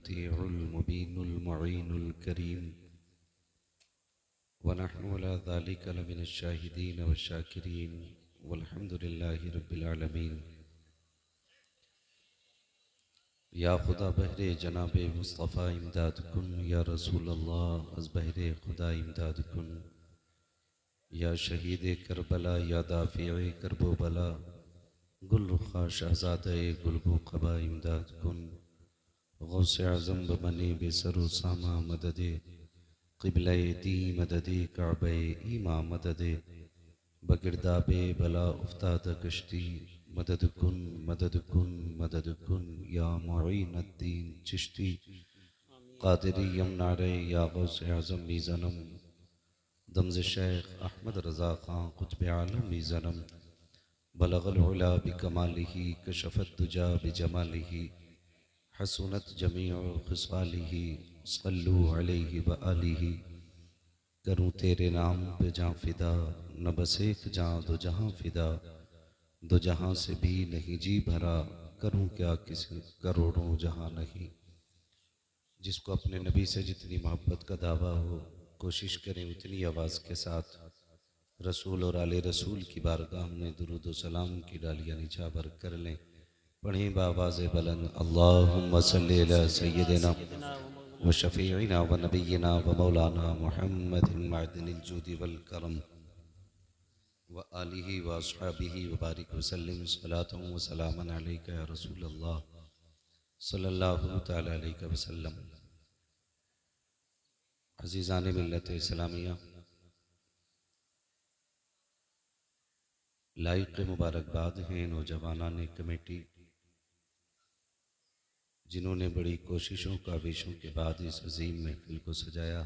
मुतीउल मुबीनुल मुईनुल करीम व नहनु अला ज़ालिका लमिनश शाहिदीन व शाकिरीन वल्हम्दुलिल्लाहि रब्बिल आलमीन। या खुदा बहरे जनाबे मुस्तफ़ा इमदाद कुन, या रसूल अल्लाह अज़ बहरे खुदा इमदाद कुन, या शहीद करबला या दाफ़िए करबो बला, गुल रुखा शहज़ादे गुलबू क़बा इमदाद कुन। गौसे आज़म बमने बेसरो सामा मददे, क़िबले दी मददे काबे ईमा मददे, बगिरदाबे बला उफ्ताद कश्ती, मदद कुन मदद कुन मदद कुन, या मुईनुद्दीन चिश्ती क़ादिरी यमनारे, या गौसे आज़म मीज़नम दमज़ शेख अहमद रज़ा ख़ां क़ुत्ब आलम मीज़नम, बलगल उला बिकमालिही कशफ़त दुजा बिजमालिही, हसनत जमीउ ख़िसालिही सल्लु अलैहि व आलिही। करूँ तेरे नाम पे जाँ फ़िदा, न बस एक जाँ दो जहाँ फ़िदा, दो जहाँ से भी नहीं जी भरा, करूँ क्या किसी करोड़ों जहाँ नहीं। जिसको अपने नबी से जितनी मोहब्बत का दावा हो, कोशिश करें उतनी आवाज़ के साथ रसूल और आले रसूल की बारगाह में दुरूद व सलाम की डालियाँ निछावर कर लें। पढ़ें बावाज़ बुलंद अल्लाहुम्मा सल्ली अला सय्यिदिना व शफ़ीइना व नबिय्यिना व मौलाना मुहम्मदिन मअदनिल जूदि वल करम व आलिहि व अस्हाबिहि व बारिक व सल्लिम सलातन व सलामन अलैका या रसूल अल्लाह सल्लल्लाहु तआला अलैहि वसल्लम। अज़ीज़ान मिल्लत इस्लामिया, लाइक़ मुबारकबाद हैं नौजवानान कमेटी, जिन्होंने बड़ी कोशिशों काविशों के बाद इस अजीम महफिल को सजाया।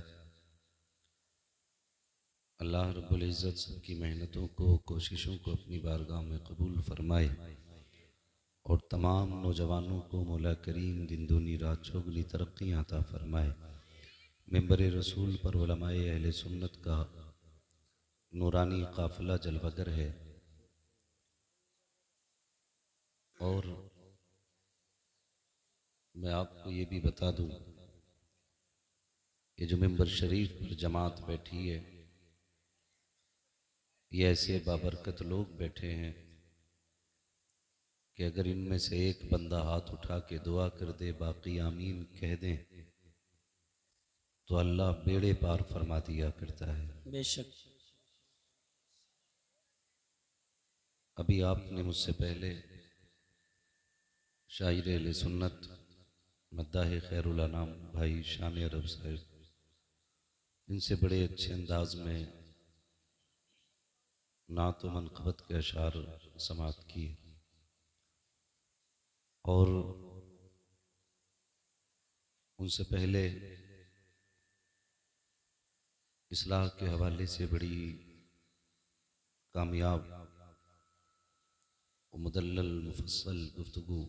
अल्लाह रब्बुल इज़्ज़त सबकी मेहनतों को कोशिशों को अपनी बारगाह में कबूल फरमाए और तमाम नौजवानों को मौला करीम दिन दूनी रात चौगुनी तरक्कियाँ अता फरमाए। मिंबर रसूल पर उलमाए अहले सुन्नत का नूरानी काफ़िला जलवगर है और मैं आपको ये भी बता दूं, ये जो मिंबर शरीफ पर जमात बैठी है, ये ऐसे बाबरकत लोग बैठे हैं कि अगर इनमें से एक बंदा हाथ उठा के दुआ कर दे, बाकी आमीन कह दें, तो अल्लाह बेड़े पार फरमा दिया करता है। बेशक। अभी आपने मुझसे पहले शायर अहले सुन्नत मद्दाह खैरुल अनाम भाई शान अरब साहब, इनसे बड़े अच्छे अंदाज में नात व मनक़बत के अशार समात किए और उनसे पहले इस्लाह के हवाले से बड़ी कामयाब व मुदल्लल मुफस्सल गुफ्तगू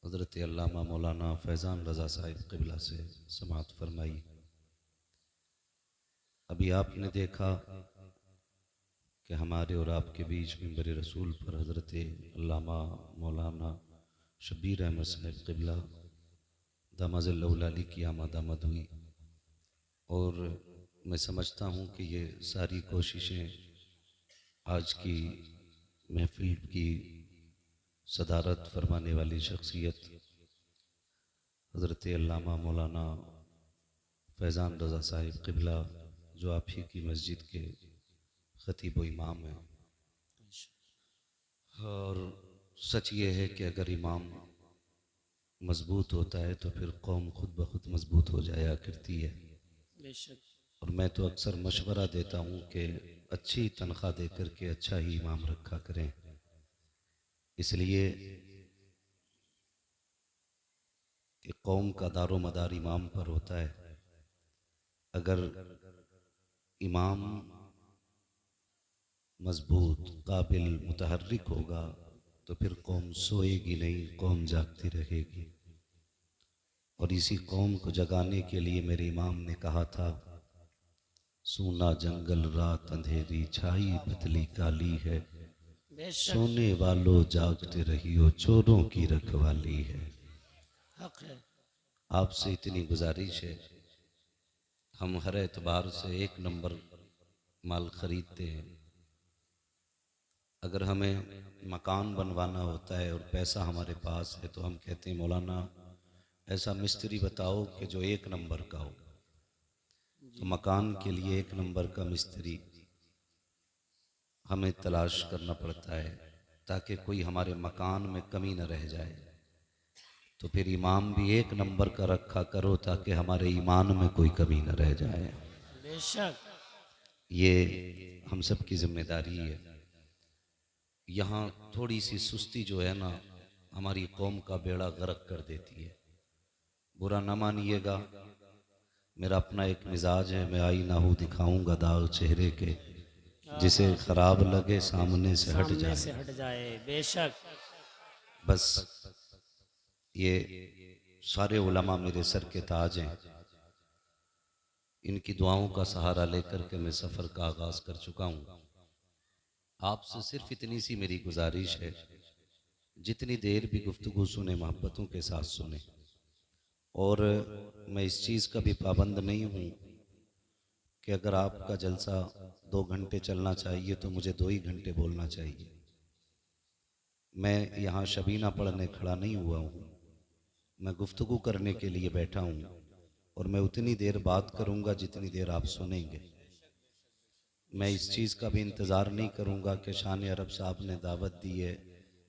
हज़रत अल्लामा मौलाना फैज़ान रज़ा साहिब क़िबला से समात फरमाई। अभी आपने देखा कि हमारे और आपके बीच मिंबर रसूल पर हज़रत अल्लामा मौलाना शब्बीर अहमद साहिब क़िबला दामाज़िल्लहुल की आमद हुई और मैं समझता हूँ कि ये सारी कोशिशें आज की महफिल की सदारत फरमाने वाली शख्सियत हज़रत अल्लामा मौलाना फैज़ान रज़ा साहिब क़िबला, जो आप ही की मस्जिद के ख़तीब व इमाम हैं। और सच ये है कि अगर इमाम मजबूत होता है तो फिर कौम खुद ब खुद मजबूत हो जाया करती है। बेशक। और मैं तो अक्सर मशवरा देता हूँ कि अच्छी तनख्वाह दे करके अच्छा ही इमाम रखा करें, इसलिए कि कौम का दारो मदार इमाम पर होता है। अगर इमाम मजबूत काबिल मुतहर्रिक होगा तो फिर कौम सोएगी नहीं, कौम जागती रहेगी। और इसी कौम को जगाने के लिए मेरे इमाम ने कहा था, सूना जंगल रात अंधेरी छाई पतली काली है, सोने वालों जागते रहियो चोरों की रखवाली है। हक है। आपसे इतनी गुजारिश है, हम हर एतबार से एक नंबर माल ख़रीदते हैं। अगर हमें मकान बनवाना होता है और पैसा हमारे पास है तो हम कहते हैं मौलाना ऐसा मिस्त्री बताओ कि जो एक नंबर का हो। तो मकान के लिए एक नंबर का मिस्त्री हमें तलाश करना पड़ता है ताकि कोई हमारे मकान में कमी न रह जाए। तो फिर इमाम भी एक नंबर का रखा करो ताकि हमारे ईमान में कोई कमी न रह जाए। बेशक ये हम सब की जिम्मेदारी है। यहाँ थोड़ी सी सुस्ती जो है ना हमारी कौम का बेड़ा गर्क कर देती है। बुरा ना मानिएगा, मेरा अपना एक मिजाज है, मैं आई ना हूँ दिखाऊंगा दाग चेहरे के, जिसे खराब लगे सामने से हट सामने से जाए। हट जाए। बेशक बस ये सारे उलमा मेरे सर के ताज हैं, इनकी दुआओं का सहारा लेकर के मैं सफ़र का आगाज़ कर चुका हूँ। आपसे सिर्फ इतनी सी मेरी गुजारिश है, जितनी देर भी गुफ्तगू सुने मोहब्बतों के साथ सुने। और मैं इस चीज़ का भी पाबंद नहीं हूँ कि अगर आपका जलसा 2 घंटे चलना चाहिए तो मुझे 2 ही घंटे बोलना चाहिए। मैं यहाँ शबीना पढ़ने खड़ा नहीं हुआ हूँ, मैं गुफ्तगू करने के लिए बैठा हूँ और मैं उतनी देर बात करूँगा जितनी देर आप सुनेंगे। मैं इस चीज़ का भी इंतज़ार नहीं करूँगा कि शान अरब साहब ने दावत दी है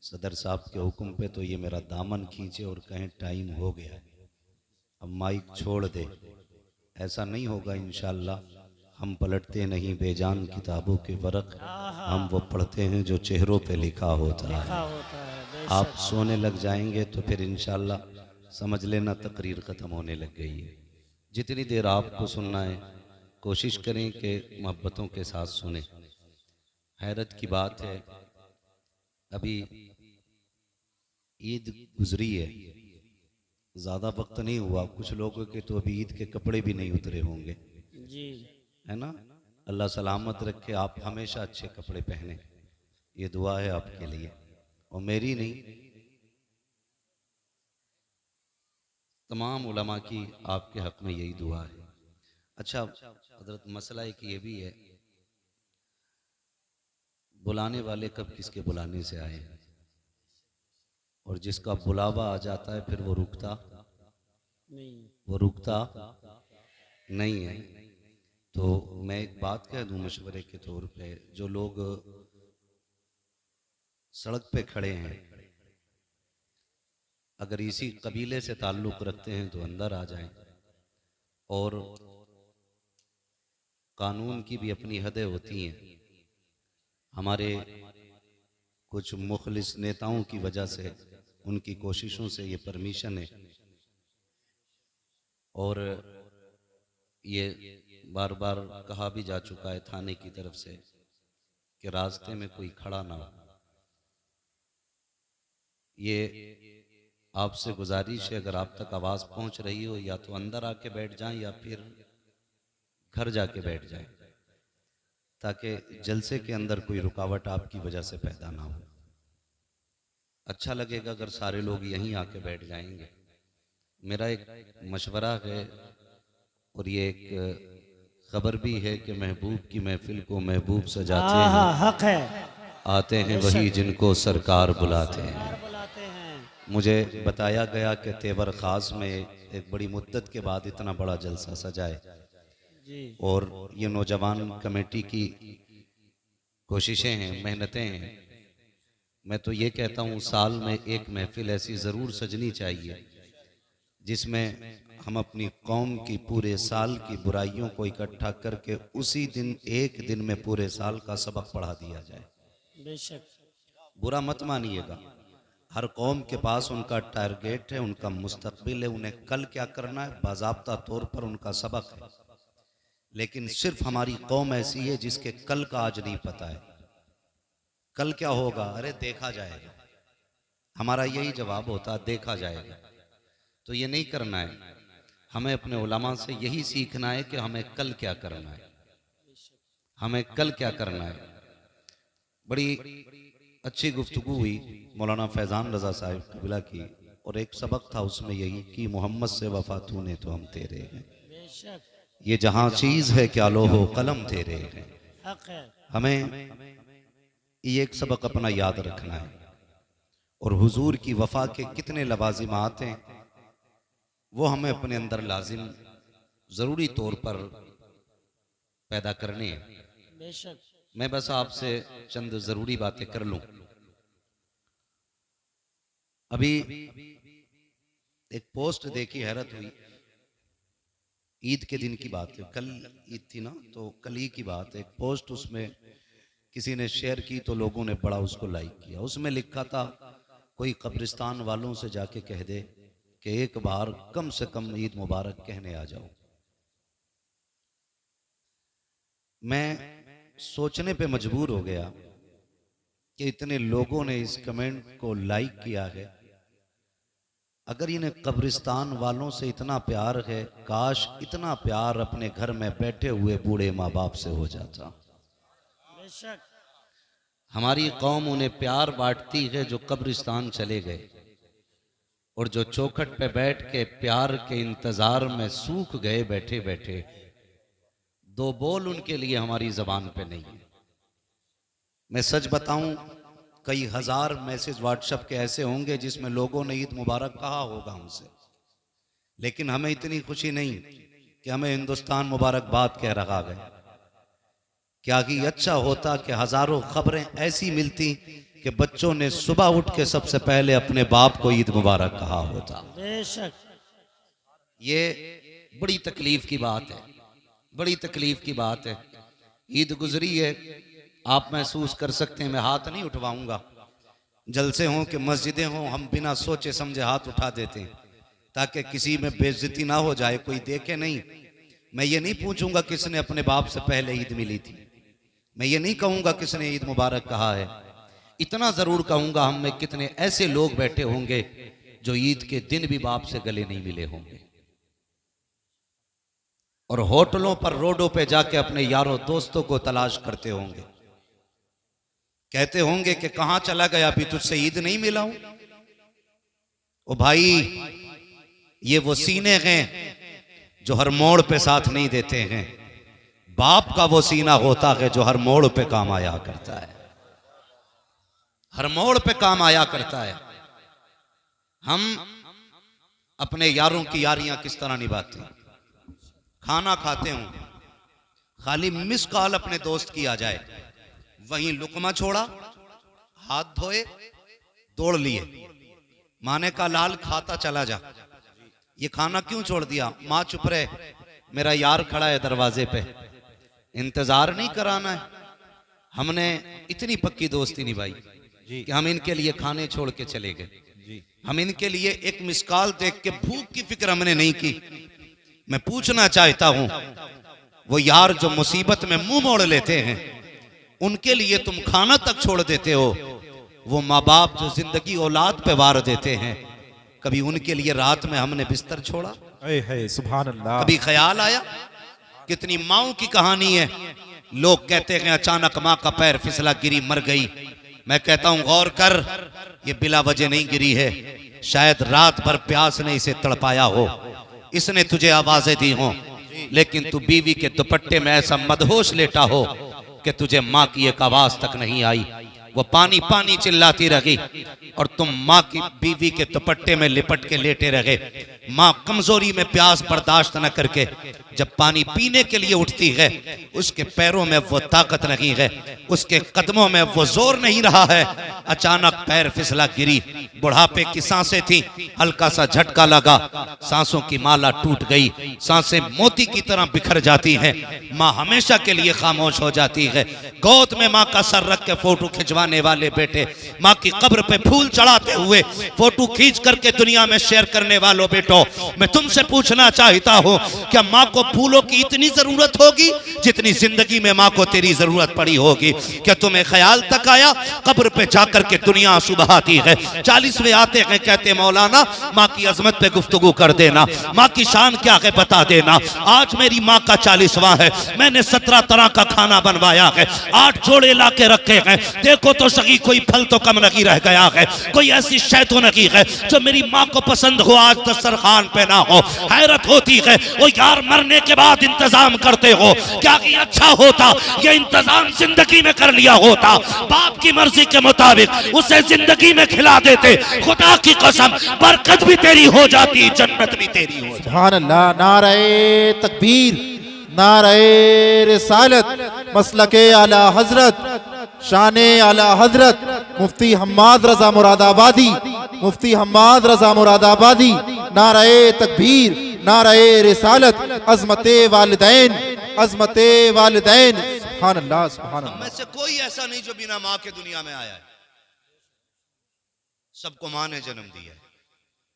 सदर साहब के हुक्म पे तो ये मेरा दामन खींचे और कहें टाइम हो गया अब माइक छोड़ दे। ऐसा नहीं होगा इंशाअल्लाह। हम पलटते नहीं बेजान किताबों के वरक, हम वो पढ़ते हैं जो चेहरों पे लिखा होता लिखा है। होता है। आप बेशक सोने लग जाएंगे तो फिर इंशाअल्लाह समझ लेना तकरीर ख़त्म होने लग गई है। जितनी देर आपको सुनना है कोशिश करें कि मोहब्बतों के साथ सुने। हैरत की बात है, अभी ईद गुजरी है, ज़्यादा वक्त नहीं हुआ, कुछ लोगों के तो अभी ईद के कपड़े भी नहीं उतरे होंगे, जी। है ना। अल्लाह सलामत रखे, आप हमेशा अच्छे कपड़े पहने, ये दुआ है आपके लिए और मेरी नहीं तमाम उलमा की आपके हक में यही दुआ है। अच्छा हजरत, मसला एक ये भी है, बुलाने वाले कब किसके बुलाने से आए और जिसका बुलावा आ जाता है फिर नहीं। वो रुकता नहीं है। तो मैं एक बात कह दूं मशवरे के तौर पे, जो लोग सड़क पे खड़े हैं अगर इसी कबीले से ताल्लुक रखते हैं तो अंदर आ जाएं। और कानून की भी अपनी हदें होती हैं। हमारे कुछ मुखलिस नेताओं की वजह से, उनकी कोशिशों से ये परमिशन है। और ये बार बार कहा भी जा चुका है थाने की तरफ से कि रास्ते में कोई खड़ा ना हो। ये आपसे गुजारिश है, अगर आप तक आवाज़ पहुंच रही हो या तो अंदर आके बैठ जाएं या फिर घर जाके बैठ जाएं, ताकि जलसे के अंदर कोई रुकावट आपकी वजह से पैदा ना हो। अच्छा लगेगा अगर सारे लोग यहीं आके बैठ जाएंगे। मेरा एक मशवरा है और ये एक खबर भी है कि महबूब की महफिल को महबूब सजाते हैं, हक है। आते हैं वही बेशक जिनको सरकार बुलाते हैं। सरकार बुलाते हैं। मुझे बताया गया कि तेवर खास में एक बड़ी मुद्दत के बाद इतना बड़ा जलसा सजाए जी। और ये नौजवान कमेटी की कोशिशें हैं, मेहनतें हैं। मैं तो ये कहता हूँ साल में एक महफिल ऐसी ज़रूर सजनी चाहिए जिसमें हम अपनी कौम की पूरे साल की बुराइयों को इकट्ठा करके उसी दिन एक दिन में पूरे साल का सबक पढ़ा दिया जाए। बेशक बुरा मत मानिएगा, हर कौम के पास उनका टारगेट है, उनका मुस्तकबिल है, उन्हें कल क्या करना है बाज़ाब्ता तौर पर उनका सबक है। लेकिन सिर्फ हमारी कौम ऐसी है जिसके कल का आज नहीं पता है। कल क्या होगा, अरे देखा जाएगा, हमारा यही जवाब होता, देखा जाएगा। तो ये नहीं करना है, हमें अपने उलमा से यही सीखना है कि हमें कल क्या करना है, हमें कल क्या करना है। बड़ी अच्छी गुफ्तगू हुई मौलाना फैज़ान रज़ा साहिब कबिला की, और एक सबक था उसमें यही कि मोहम्मद से वफा तूने तो हम तेरे हैं, बेशक ये जहां चीज है क्या लोहो कलम तेरे हैं। हक है। हमें ये एक सबक अपना याद रखना है और हुजूर की वफा के कितने लवाजिमात हैं वो हमें अपने अंदर लाजिम जरूरी तौर पर पैदा करने हैं। बेशक मैं बस आपसे चंद जरूरी बातें कर लूं। अभी एक पोस्ट देखी, हैरत हुई। ईद के दिन की बात है, कल ईद थी ना, तो कल ही की बात है। एक पोस्ट उसमें किसी ने शेयर की तो लोगों ने बड़ा उसको लाइक किया। उसमें लिखा था कोई कब्रिस्तान वालों से जाके कह दे कि एक बार कम से कम ईद मुबारक कहने आ जाओ। मैं सोचने पे मजबूर हो गया कि इतने लोगों ने इस कमेंट को लाइक किया है। अगर इन्हें कब्रिस्तान वालों से इतना प्यार है, काश इतना प्यार अपने घर में बैठे हुए बूढ़े माँ बाप से हो जाता। बेशक हमारी कौम उन्हें प्यार बांटती है जो कब्रिस्तान चले गए और जो चौखट पे बैठ के प्यार के इंतजार में सूख गए बैठे बैठे। दो बोल उनके लिए हमारी जबान पे नहीं है। मैं सच बताऊं, कई हजार मैसेज व्हाट्सएप के ऐसे होंगे जिसमें लोगों ने ईद मुबारक कहा होगा हमसे, लेकिन हमें इतनी खुशी नहीं कि हमें हिंदुस्तान मुबारकबाद कह रहा है। क्या कि अच्छा होता कि हजारों खबरें ऐसी मिलती कि बच्चों ने सुबह उठ के सबसे पहले अपने बाप को ईद मुबारक कहा होता। बेशक ये बड़ी तकलीफ की बात है, बड़ी तकलीफ की बात है। ईद गुजरी है, आप महसूस कर सकते हैं। मैं हाथ नहीं उठवाऊंगा, जलसे हों कि मस्जिदें हों, हम बिना सोचे समझे हाथ उठा देते हैं ताकि किसी में बेइज्जती ना हो जाए, कोई देखे नहीं। मैं ये नहीं पूछूंगा किसने अपने बाप से पहले ईद मिली थी, मैं ये नहीं कहूंगा किसने ईद मुबारक कहा है। इतना जरूर कहूंगा हम में कितने ऐसे लोग बैठे होंगे जो ईद के दिन भी बाप से गले नहीं मिले होंगे और होटलों पर रोडों पे जाके अपने यारों दोस्तों को तलाश करते होंगे, कहते होंगे कि कहां चला गया, अभी तुझसे ईद नहीं मिला हूं। ओ भाई, ये वो सीने हैं जो हर मोड़ पे साथ नहीं देते हैं। बाप का वो सीना होता है जो हर मोड़ पे काम आया करता है, हर मोड़ पे काम आया करता है। हम अपने यारों की यारियां किस तरह निभाते हैं। खाना खाते हूं, खाली मिस कॉल अपने दोस्त की आ जाए, वहीं लुकमा छोड़ा, हाथ धोए, दौड़ लिए। माने का लाल खाता चला जा, ये खाना क्यों छोड़ दिया? माँ चुप रहे, मेरा यार खड़ा है दरवाजे पे, इंतजार नहीं कराना है। हमने इतनी पक्की दोस्ती निभाई कि हम इनके लिए खाने छोड़ के चले गए। हम इनके लिए एक मिस कॉल देख के भूख की फिक्र हमने नहीं की। मैं पूछना चाहता हूं, वो यार जो मुसीबत में मुंह मोड़ लेते हैं, उनके लिए तुम खाना तक छोड़ देते हो। वो माँ बाप जो जिंदगी औलाद पे वार देते हैं, कभी उनके लिए रात में हमने बिस्तर छोड़ा? सुभान अल्लाह। कभी ख्याल आया? कितनी माओं की कहानी है। लोग कहते हैं अचानक माँ का पैर फिसला, गिरी, मर गई। मैं कहता हूं गौर कर, ये बिला वजह नहीं गिरी है। शायद रात भर प्यास ने इसे तड़पाया हो, इसने तुझे आवाजें दी हो, लेकिन तू बीवी के दुपट्टे में ऐसा मदहोश लेटा हो कि तुझे माँ की एक आवाज तक नहीं आई। वो पानी पानी चिल्लाती रही और तुम माँ की बीवी के दुपट्टे में लिपट के लेटे रहे। माँ कमजोरी में प्यास बर्दाश्त न करके जब पानी पीने के लिए उठती है, उसके पैरों में वो ताकत नहीं है, उसके कदमों में वो जोर नहीं रहा है। अचानक पैर फिसला, गिरी। बुढ़ापे की सांसें थी, हल्का सा झटका लगा, सांसों की माला टूट गई, सांसें मोती की तरह बिखर जाती हैं। माँ हमेशा के लिए खामोश हो जाती है। गोद में माँ का सर रख के फोटो खिंचवाने वाले बेटे, माँ की कब्र पे फूल चढ़ाते हुए फोटो खींच करके दुनिया में शेयर करने वालों बेटो, मैं तुमसे पूछना चाहता हूँ, क्या माँ को फूलों की इतनी जरूरत होगी जितनी जिंदगी में माँ को तेरी जरूरत पड़ी होगी? क्या तुम्हें ख्याल तक आया कब्र पे जाकर के दुनिया आंसू बहाती है? 40वें आते हैं, कहते मौलाना माँ की अजमत पे गुफ्तगू कर देना, माँ की शान क्या है बता देना। आज मेरी माँ का 40वां है, मैंने 17 तरह का खाना बनवाया है, 8 जोड़े ला के रखे हैं। देखो तो सही कोई फल तो कम नहीं रह गया है, कोई ऐसी शय तो नहीं है जो मेरी माँ को पसंद हो आज दस्तरखान पे ना हो। हैरत होती है वो यार मरने के बाद इंतजाम करते हो, क्या कि अच्छा होता ये इंतजाम जिंदगी में कर लिया होता, बाप की मर्जी के मुताबिक उसे जिंदगी में खिला देते, खुदा की कसम बरकत भी तेरी हो जाती, जन्नत भी तेरी हो जाती। सुभान अल्लाह। नारे तकबीर, नारे रिसालत, मसलके आला हजरत, शाने आला हजरत मुफ्ती हम्माद रजा मुरादाबादी, मुफ्ती हम्माद रजा मुरादाबादी। नारे तकबीर, नारे रिसालत, अजमते वालिदैन, अजमते वालिदैन। सुभान अल्लाह, सुभान हम अल्लाह। में से कोई ऐसा नहीं जो बिना माँ के दुनिया में आया है। सबको माँ ने जन्म दिया है,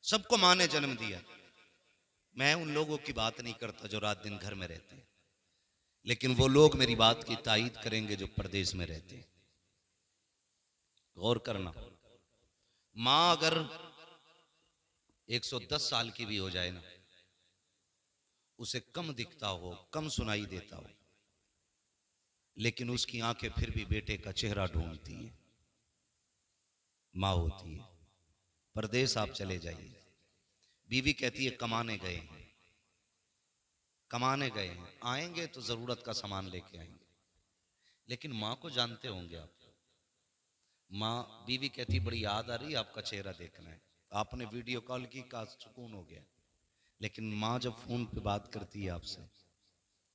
सबको माँ ने जन्म दिया। मैं उन लोगों की बात नहीं करता जो रात दिन घर में रहते हैं, लेकिन वो लोग मेरी बात की तायीद करेंगे जो परदेश में रहते हैं। गौर करना, माँ अगर 110 साल की भी हो जाए ना, उसे कम दिखता हो, कम सुनाई देता हो, लेकिन उसकी आंखें फिर भी बेटे का चेहरा ढूंढती हैं। माँ होती है। परदेश आप चले जाइए, बीवी कहती है कमाने गए हैं, कमाने गए हैं, आएंगे तो जरूरत का सामान लेके आएंगे, लेकिन माँ को जानते होंगे आप। माँ, बीवी कहती बड़ी याद आ रही है, आपका चेहरा देखना है, आपने वीडियो कॉल की, का सुकून हो गया। लेकिन माँ जब फोन पे बात करती है आपसे,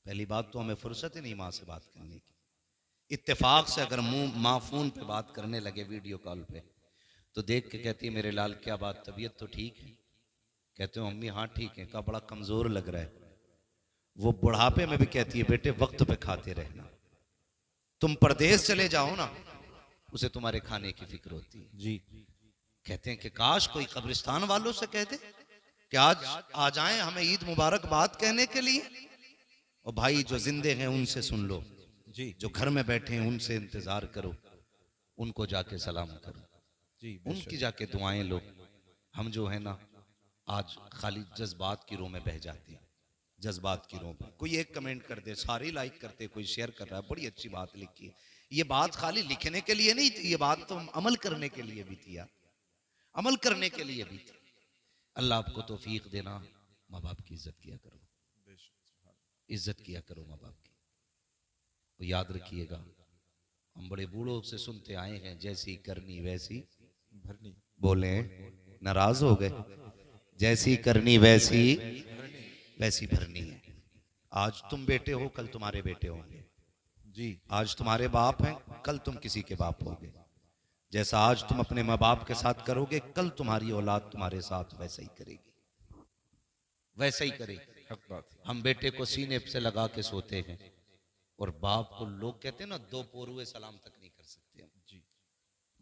पहली बात तो हमें फुर्सत ही नहीं माँ से बात करने की। इत्तेफाक से अगर माँ फोन पे बात करने लगे वीडियो कॉल पे, तो देख के कहती है मेरे लाल क्या बात, तबीयत तो ठीक है? कहते हो अम्मी हाँ ठीक है। कहा बड़ा कमजोर लग रहा है। वो बुढ़ापे में भी कहती है बेटे वक्त पे खाते रहना, तुम परदेश चले जाओ ना, उसे तुम्हारे खाने की फिक्र होती है। जी। कहते हैं कि काश कोई कब्रिस्तान वालों से कह दे कि आज आ जाएं हमें ईद मुबारक बात कहने के लिए। और भाई जो जिंदे हैं उनसे सुन लो जी। जो घर में बैठे हैं उनसे इंतजार करो, उनको जाके सलाम करो जी, उनकी जाके दुआएं लो। हम जो है ना आज खाली जज्बात की रो में बह जाते हैं, जज्बात की रो में। कोई एक कमेंट कर दे, सारे लाइक करते, कोई शेयर कर रहा है, बड़ी अच्छी बात लिखी है। ये बात खाली लिखने के लिए नहीं थी, ये बात तो अमल करने के लिए भी थी यार, अमल करने के लिए भी थी। अल्लाह आपको तौफीक देना, माँ बाप की इज्जत किया करो, इज्जत किया करो माँ बाप की। तो याद रखिएगा, हम बड़े बूढ़ों से सुनते आए हैं जैसी करनी वैसी भरनी। बोले नाराज हो गए, जैसी करनी वैसी वैसी भरनी है। आज तुम बेटे हो, कल तुम्हारे बेटे होंगे जी। आज तुम्हारे बाप हैं, कल तुम किसी के बाप होगे। जैसा आज तुम अपने माँ बाप के साथ करोगे, कल तुम्हारी औलाद तुम्हारे साथ वैसा ही करेगी, वैसा ही करेगी। हक बात। हम बेटे को सीने से लगा के सोते हैं, और बाप को लोग कहते हैं ना दो पोरुए सलाम तक नहीं कर सकते हम जी,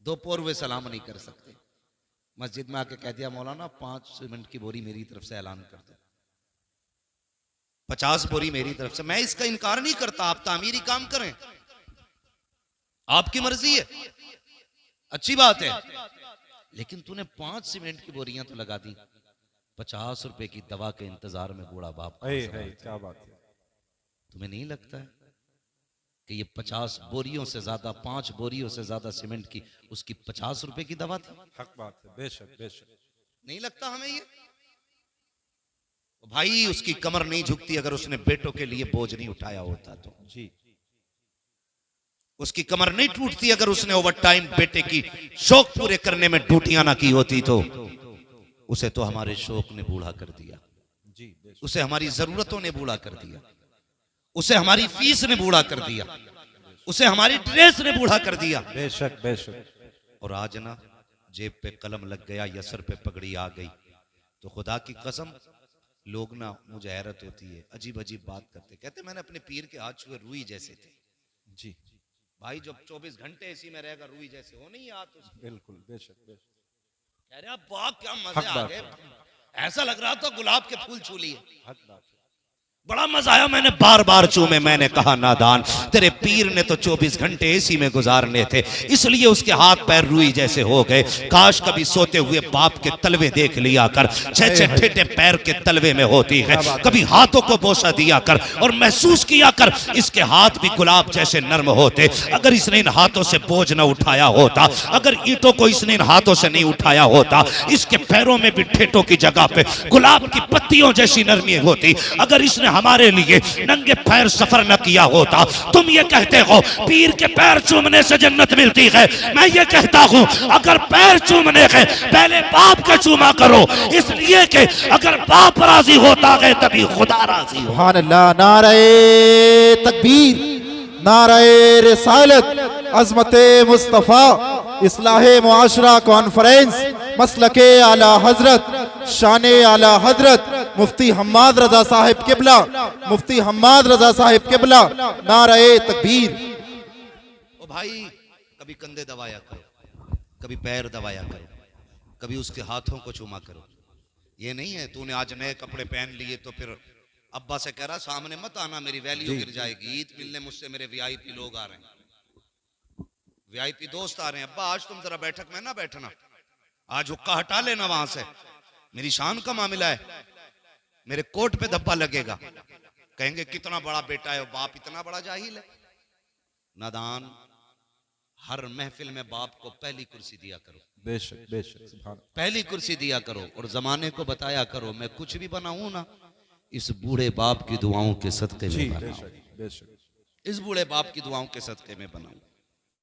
दो पोरुए सलाम नहीं कर सकते। मस्जिद में आके कह दिया मौलाना 5 सीमेंट की बोरी मेरी तरफ से ऐलान कर दो, 50 बोरी मेरी तरफ से। मैं इसका इनकार नहीं करता, आप तामीरी काम करें, आपकी मर्जी है, अच्छी बात है, लेकिन तूने 5 सीमेंट की बोरियां तो लगा दी, 50 रुपए की दवा के इंतजार में बूढ़ा बाप क्या बात है। तुम्हें नहीं लगता है कि ये 50 बोरियों से ज्यादा, 5 बोरियों से ज्यादा सीमेंट की उसकी 50 रुपए की दवा थी? हक बात है, बेशक बेशक। नहीं लगता हमें ये? भाई उसकी कमर नहीं झुकती अगर उसने बेटों के लिए बोझ नहीं उठाया होता तो जी। उसकी कमर नहीं टूटती अगर उसने ओवर टाइम बेटे की शौक पूरे करने में ड्यूटियां ना की होती तो। उसे तो हमारे शौक ने बूढ़ा कर दिया जी, उसे हमारी जरूरतों ने बूढ़ा कर दिया, उसे हमारी फीस ने बूढ़ा कर दिया, उसे हमारी ड्रेस ने बूढ़ा कर दिया। बेशक बेशक। और आज ना जेब पे कलम लग गया या सर पे पगड़ी आ गई तो खुदा की कसम लोग ना, मुझे हैरत होती है, अजीब अजीब बात करते, कहते मैंने अपने पीर के हाथ छुए रुई जैसे थे। जी भाई जब 24 घंटे इसी में रहेगा रुई जैसे हो नहीं हाथ उसके। बिल्कुल बेशक बेशक। कह रहे वाह क्या मजे आ गए, ऐसा लग रहा था गुलाब के फूल छू लिए, हक बात है। बड़ा मजा आया, मैंने बार बार चूमे। मैंने कहा नादान, तेरे पीर ने तो 24 घंटे एसी में गुजारने थे, इसलिए उसके हाथ पैर रुई जैसे हो गए। काश कभी सोते हुए बाप के तलवे देख लिया कर, छे ठेठे पैर के तलवे में होती है। कभी हाथों को बोसा दिया कर और महसूस किया कर इसके हाथ भी गुलाब जैसे नर्म होते। अगर इसने इन हाथों से बोझ न उठाया होता, अगर ईंटों को इसने इन हाथों से नहीं उठाया होता, इसके पैरों में भी ठेठों की जगह पे गुलाब की पत्तियों जैसी नरमी होती। अगर इसने हमारे लिए नंगे पैर सफर न किया होता। तुम ये कहते हो पीर के पैर चूमने से जन्नत मिलती है, मैं ये कहता हूं अगर पैर चूमने के पहले बाप के चूमा करो, इसलिए कि अगर बाप राजी होता है तभी खुदा राजी हो। सुभान अल्लाह। नारे तकबीर, नारे रिसालत, अज़मते मुस्तफ़ा, इस्लाहे मुआशरा कॉन्फ्रेंस, मसलके आला हजरत, शाने आला हजरत मुफ्ती हम्माद रजा साहिब किबला, मुफ्ती हम्माद रजा साहिब किबला, नारे तकबीर। ओ भाई, कभी कंधे दबाया करो, कभी पैर दबाया करो, कभी उसके हाथों को चूमा करो। ये नहीं है तूने आज नए कपड़े पहन लिए तो फिर अब्बा से कह रहा सामने मत आना, मेरी वैल्यू गिर जाएगी। ईद मिलने मुझसे मेरे वीआईपी लोग आ रहे हैं, वीआईपी दोस्त आ रहे हैं। अब्बा आज तुम जरा बैठक में ना बैठना, आज हुक्का हटा लेना वहां से, मेरी शान का मामला है, मेरे कोट पे धब्बा लगेगा। कहेंगे कितना बड़ा बेटा है, बाप इतना बड़ा जाहिल है। नादान, हर महफिल में बाप को पहली कुर्सी दिया करो, बेशक बेशक, सुभान। पहली कुर्सी दिया करो और जमाने को बताया करो मैं कुछ भी बनाऊं ना, इस बूढ़े बाप की दुआओं के सदके में बनाऊं, बेशक बेशक, इस बूढ़े बाप की दुआओं के सदके में बनाऊं।